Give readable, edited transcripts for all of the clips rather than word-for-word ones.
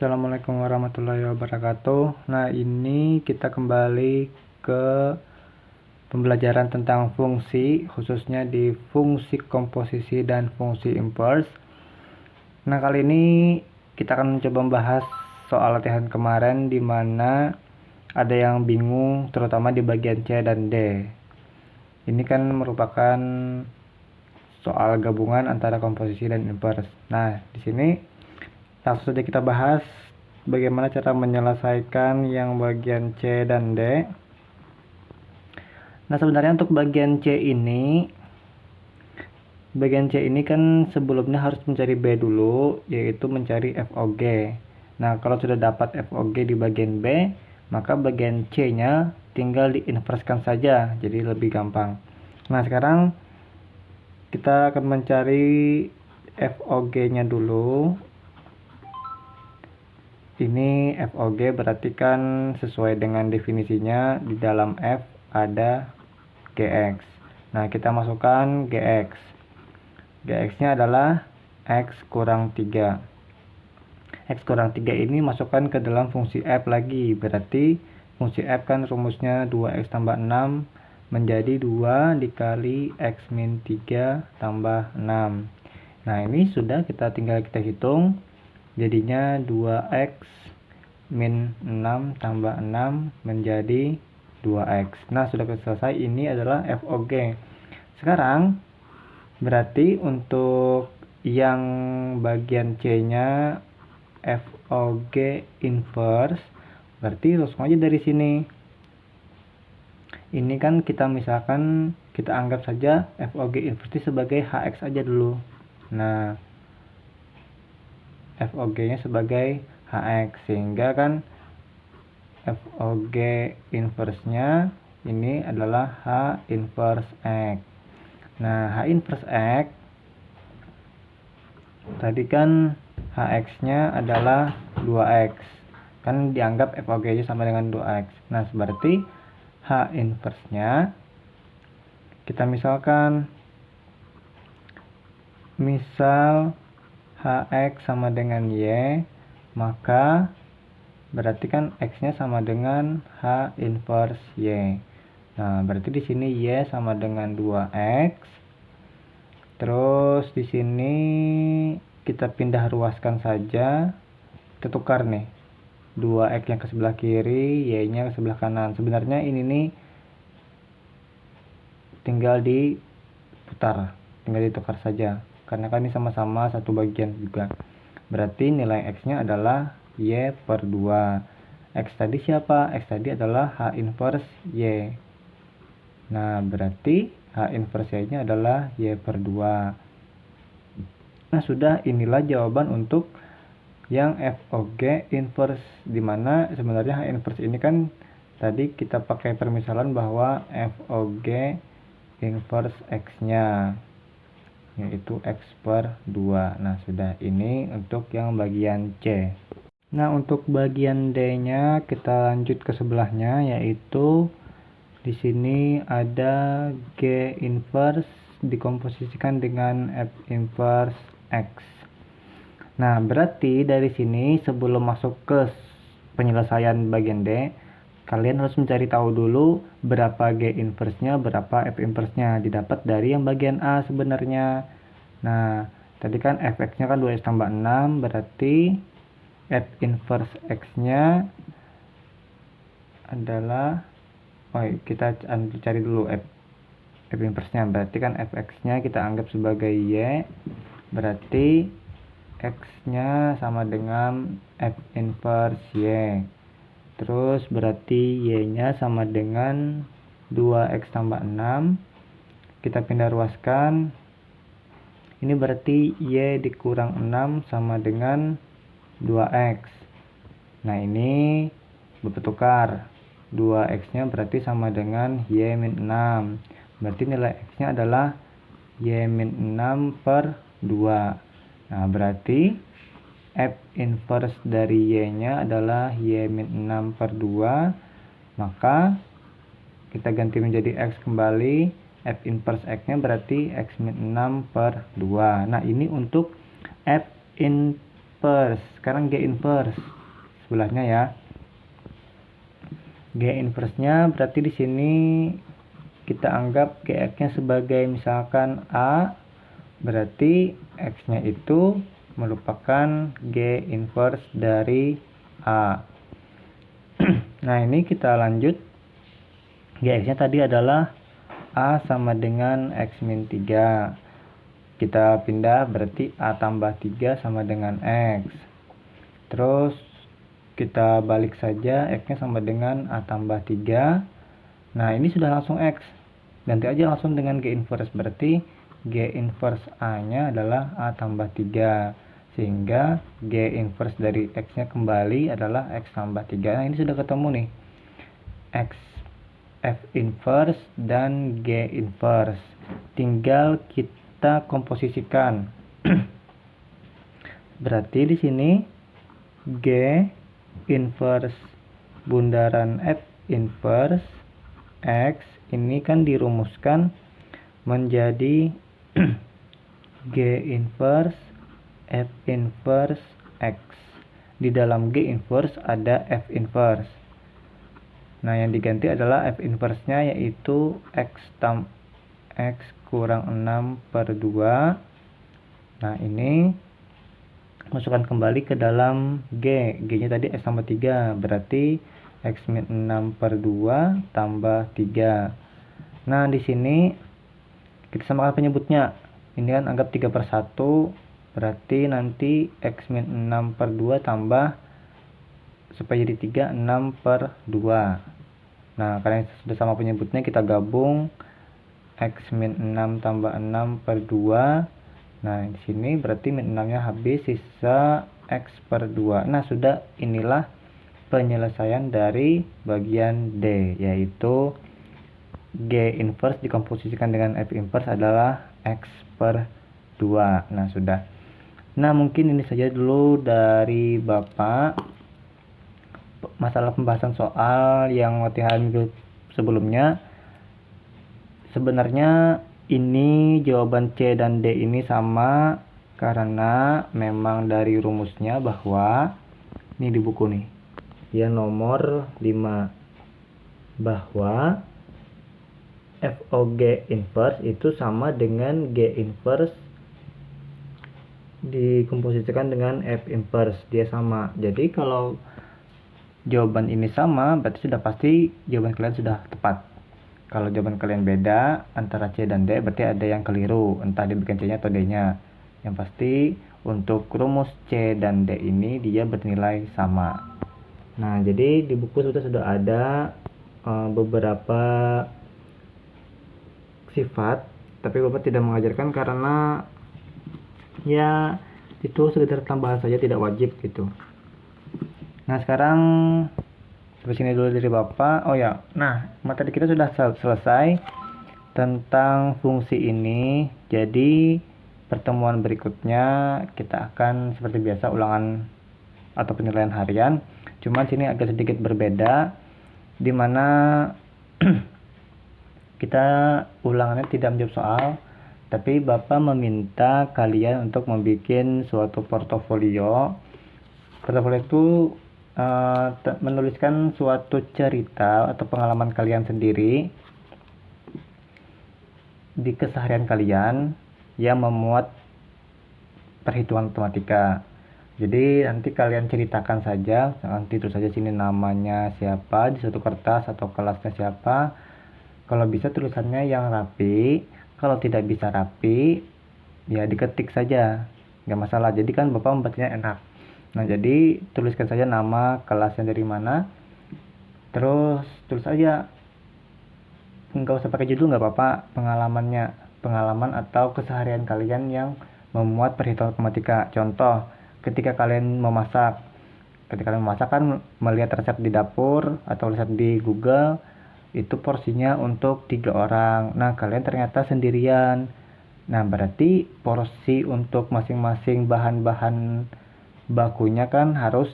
Assalamualaikum warahmatullahi wabarakatuh. Nah, ini kita kembali ke pembelajaran tentang fungsi, khususnya di fungsi komposisi dan fungsi inverse. Nah, kali ini kita akan mencoba membahas soal latihan kemarin di mana ada yang bingung, terutama di bagian C dan D. Ini kan merupakan soal gabungan antara komposisi dan inverse. Nah, di sini langsung saja kita bahas bagaimana cara menyelesaikan yang bagian C dan D. Nah, sebenarnya untuk bagian C ini kan sebelumnya harus mencari B dulu, yaitu mencari FOG. Nah, kalau sudah dapat FOG di bagian B, maka bagian C-nya tinggal diinverskan saja, jadi lebih gampang. Nah, sekarang kita akan mencari FOG-nya dulu. Ini FOG berarti kan sesuai dengan definisinya di dalam F ada GX. Nah, kita masukkan GX. GX-nya adalah X kurang 3. X kurang 3 ini masukkan ke dalam fungsi F lagi. Berarti fungsi F kan rumusnya 2X tambah 6 menjadi 2 dikali X min 3 tambah 6. Nah, ini sudah tinggal kita hitung. Jadinya 2X min 6 tambah 6 menjadi 2X. Nah, sudah selesai. Ini adalah FOG. Sekarang berarti untuk yang bagian C-nya FOG inverse, berarti langsung aja dari sini. Ini kan kita misalkan kita anggap saja FOG inverse sebagai HX aja dulu. Nah, FOG-nya sebagai HX, sehingga kan FOG inverse-nya ini adalah H inverse X. Nah, H inverse X tadi kan HX-nya adalah 2X. Kan dianggap FOG-nya sama dengan 2X. Nah, berarti H inverse-nya kita misalkan misal HX sama dengan Y, maka berarti kan X-nya sama dengan H inverse Y. Nah, berarti di sini Y sama dengan 2X. Terus di sini kita pindah ruaskan saja. Kita tukar nih. 2X yang ke sebelah kiri, Y-nya ke sebelah kanan. Sebenarnya ini nih tinggal diputar, tinggal ditukar saja. Karena kan ini sama-sama satu bagian juga. Berarti nilai X-nya adalah Y per 2. X tadi siapa? X tadi adalah H inverse Y. Nah, berarti H inverse Y-nya adalah Y per 2. Nah, sudah, inilah jawaban untuk yang FOG inverse, dimana sebenarnya H inverse ini kan tadi kita pakai permisalan bahwa FOG inverse X-nya yaitu X per 2. Nah, sudah, ini untuk yang bagian C. Nah, untuk bagian D-nya kita lanjut ke sebelahnya, yaitu di sini ada G inverse dikomposisikan dengan F inverse X. Nah, berarti dari sini sebelum masuk ke penyelesaian bagian D, kalian harus mencari tahu dulu berapa G inverse-nya, berapa F inverse-nya. Didapat dari yang bagian A sebenarnya. Nah, tadi kan Fx-nya kan 2x tambah 6, berarti F inverse X-nya adalah, kita cari dulu F inverse-nya. Berarti kan Fx-nya kita anggap sebagai Y, berarti X-nya sama dengan F inverse Y. Terus berarti Y-nya sama dengan 2X tambah 6. Kita pindah ruaskan. Ini berarti Y dikurang 6 sama dengan 2X. Nah, ini bertukar. 2X-nya berarti sama dengan Y min 6. Berarti nilai X-nya adalah Y min 6 per 2. Nah, berarti F inverse dari Y-nya adalah Y min 6 per 2. Maka kita ganti menjadi X kembali. F inverse X-nya berarti X min 6 per 2. Nah, ini untuk F inverse. Sekarang G inverse sebelahnya ya. G inverse-nya berarti di sini kita anggap Gx-nya sebagai misalkan A, berarti X-nya itu merupakan G inverse dari A. Nah, ini kita lanjut. Gx-nya tadi adalah A sama dengan X min 3. Kita pindah berarti A tambah 3 sama dengan X. Terus kita balik saja, X-nya sama dengan A tambah 3. Nah, ini sudah langsung X. Ganti aja langsung dengan G inverse. Berarti G inverse A-nya adalah A tambah 3. Sehingga G inverse dari X-nya kembali adalah X tambah 3. Nah, ini sudah ketemu nih. X F inverse dan G inverse. Tinggal kita komposisikan. Berarti di sini G inverse bundaran F inverse X ini kan dirumuskan menjadi G inverse F inverse X. Di dalam G inverse ada F inverse. Nah, yang diganti adalah F inverse-nya yaitu X kurang 6 per 2. Nah, ini masukkan kembali ke dalam G. G-nya tadi X tambah 3. Berarti X min 6 per 2 tambah 3. Nah, di sini kita samakan penyebutnya. Ini kan anggap 3 per 1. Berarti nanti X min 6 per 2 tambah, supaya jadi 3, 6 per 2. Nah, karena sudah sama penyebutnya, kita gabung X min 6 tambah 6 per 2. Nah, di sini berarti min 6-nya habis, sisa X per 2. Nah, sudah, inilah penyelesaian dari bagian D, yaitu G inverse dikomposisikan dengan F inverse adalah X per 2. Nah, sudah. Nah, mungkin ini saja dulu dari Bapak masalah pembahasan soal yang latihan minggu sebelumnya. Sebenarnya ini jawaban C dan D ini sama karena memang dari rumusnya bahwa ini di buku nih ya, nomor 5, bahwa FOG inverse itu sama dengan G inverse dikomposisikan dengan F inverse, dia sama. Jadi kalau jawaban ini sama, berarti sudah pasti jawaban kalian sudah tepat. Kalau jawaban kalian beda antara C dan D, berarti ada yang keliru, entah dibikin C-nya atau D-nya. Yang pasti untuk rumus C dan D ini dia bernilai sama. Nah, jadi di buku sudah ada beberapa sifat, tapi Bapak tidak mengajarkan karena ya itu sekedar tambahan saja, tidak wajib gitu. Nah, sekarang sampai sini dulu dari Bapak. Oh ya, nah materi kita sudah selesai tentang fungsi ini. Jadi pertemuan berikutnya kita akan seperti biasa ulangan atau penilaian harian. Cuma sini agak sedikit berbeda, dimana kita ulangannya tidak menjawab soal, tapi Bapak meminta kalian untuk membuat suatu portofolio. Portofolio itu menuliskan suatu cerita atau pengalaman kalian sendiri di keseharian kalian yang memuat perhitungan matematika. Jadi nanti kalian ceritakan saja, nanti terus saja sini namanya siapa di suatu kertas atau kelasnya siapa. Kalau bisa tulisannya yang rapi, kalau tidak bisa rapi ya diketik saja, nggak masalah. Jadi kan Bapak membacanya enak. Nah, jadi tuliskan saja nama, kelasnya dari mana, terus tulis aja, nggak usah pakai judul, nggak apa-apa, pengalaman atau keseharian kalian yang memuat perhitungan matematika. Contoh, ketika kalian memasak kan melihat resep di dapur atau resep di Google, itu porsinya untuk 3 orang. Nah, kalian ternyata sendirian. Nah, berarti porsi untuk masing-masing bahan-bahan bakunya kan harus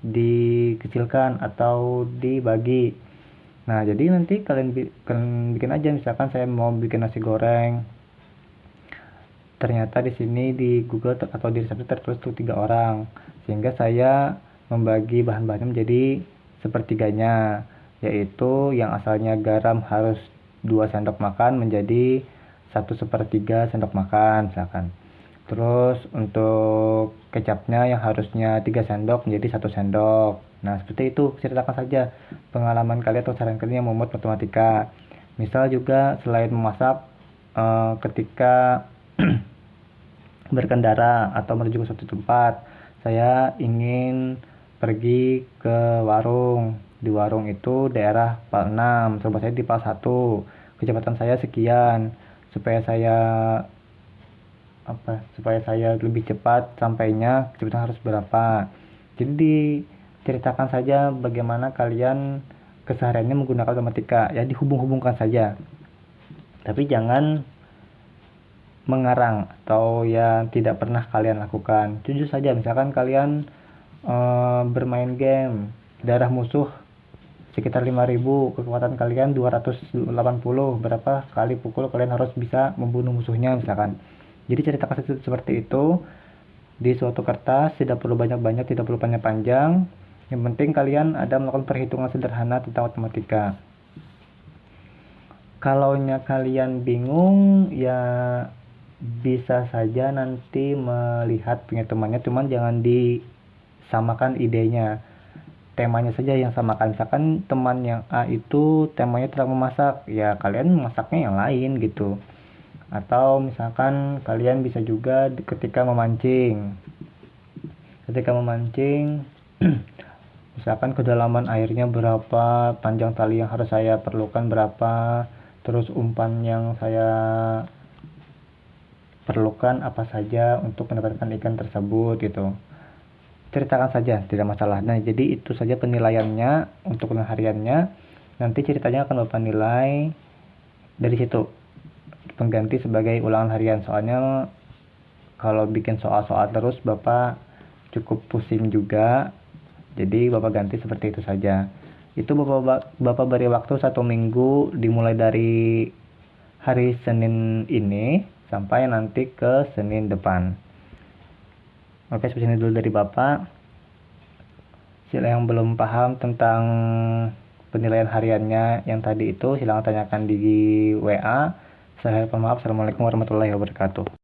dikecilkan atau dibagi. Nah, jadi nanti kalian bikin aja, misalkan saya mau bikin nasi goreng, ternyata di sini di Google atau di resepnya tertulis tuh 3 orang, sehingga saya membagi bahan-bahannya menjadi sepertiganya, yaitu yang asalnya garam harus 2 sendok makan menjadi 1/3 sendok makan misalkan. Terus untuk kecapnya yang harusnya 3 sendok menjadi 1 sendok. Nah, seperti itu, ceritakan saja pengalaman kalian atau saran kalian yang membuat matematika. Misal juga selain memasak, ketika berkendara atau menuju ke suatu tempat, saya ingin pergi ke warung. Di warung itu daerah PAL 6, coba saya di PAL 1. Kecepatan saya sekian. Supaya saya lebih cepat sampainya, kecepatan harus berapa. Jadi diceritakan saja bagaimana kalian kesehariannya menggunakan matematika, ya dihubung-hubungkan saja. Tapi jangan mengarang atau yang tidak pernah kalian lakukan. Jujur saja, misalkan kalian bermain game, darah musuh sekitar 5000, kekuatan kalian 280, berapa kali pukul kalian harus bisa membunuh musuhnya misalkan. Jadi ceritakan seperti itu di suatu kertas, tidak perlu banyak-banyak, tidak perlu panjang-panjang. Yang penting kalian ada melakukan perhitungan sederhana tentang matematika. Kalaunya kalian bingung, ya bisa saja nanti melihat penghitungannya, cuman jangan disamakan idenya. Temanya saja yang samakan. Misalkan teman yang A itu temanya tentang memasak, ya kalian masaknya yang lain gitu. Atau misalkan kalian bisa juga ketika memancing. Misalkan kedalaman airnya berapa, panjang tali yang harus saya perlukan berapa, terus umpan yang saya perlukan apa saja untuk mendapatkan ikan tersebut gitu. Ceritakan saja, tidak masalah. Nah, jadi itu saja penilaiannya untuk hariannya. Nanti ceritanya akan Bapak nilai dari situ, pengganti sebagai ulangan harian. Soalnya kalau bikin soal-soal terus Bapak cukup pusing juga, jadi Bapak ganti seperti itu saja. Itu Bapak beri waktu 1 minggu, dimulai dari hari Senin ini sampai nanti ke Senin depan. Oke, seperti ini dulu dari Bapak. Sila yang belum paham tentang penilaian hariannya yang tadi itu, silahkan tanyakan di WA. Saya mohon maaf. Assalamualaikum warahmatullahi wabarakatuh.